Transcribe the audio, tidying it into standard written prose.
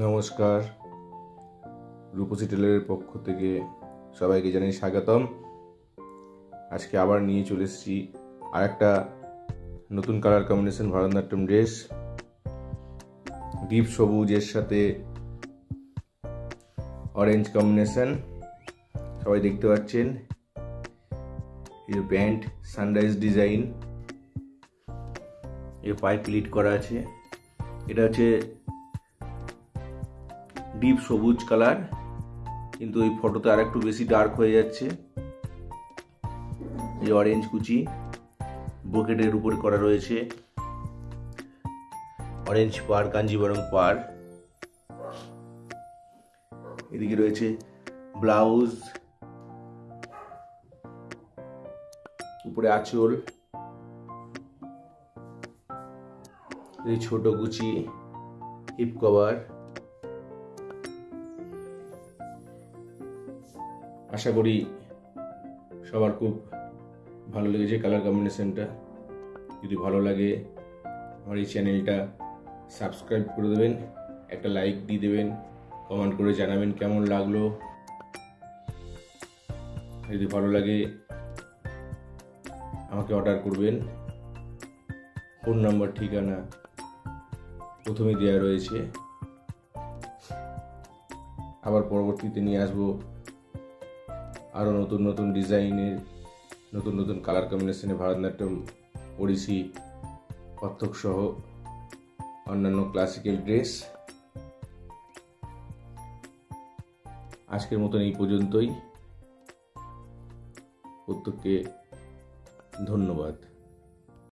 নমস্কার, রূপসী টেলারের পক্ষ থেকে সবাইকে জানাই স্বাগতম। আজকে আবার নিয়ে চলে এসেছি আর একটা নতুন colour combination Bharatanatyam dress. Deep সবুজের সাথে অরেঞ্জ কম্বিনেশন, সবাই দেখতে পাচ্ছেন। এই প্যান্ট সানরাইজ ডিজাইন, এর পায়ে প্লিট করা আছে। এটা হচ্ছে ডিপ সবুজ কালার, কিন্তু এই ফটোতে আর একটু বেশি ডার্ক হয়ে যাচ্ছে। এই অরেঞ্জ কুচি ব্রোকেটের উপর করা রয়েছে, অরেঞ্জ পার, কাঞ্জিবরম পার। এদিকে রয়েছে ব্লাউজ, উপরে আঁচল, এই ছোট কুচি, হিপ কভার। আশা করি সবার খুব ভালো লেগেছে কালার কম্বিনেশনটা। যদি ভালো লাগে আমার এই চ্যানেলটা সাবস্ক্রাইব করে দেবেন, একটা লাইক দিয়ে দেবেন, কমেন্ট করে জানাবেন কেমন লাগলো। যদি ভালো লাগে আমাকে অর্ডার করবেন। ফোন নাম্বার, ঠিকানা প্রথমে দেওয়া রয়েছে। আবার পরবর্তীতে নিয়ে আসবো আরও নতুন নতুন ডিজাইনের, নতুন নতুন কালার কম্বিনেশনে ভারতনাট্যম, ওড়িশি, কত্থক সহ অন্যান্য ক্লাসিক্যাল ড্রেস। আজকের মতন এই পর্যন্তই। প্রত্যেককে ধন্যবাদ।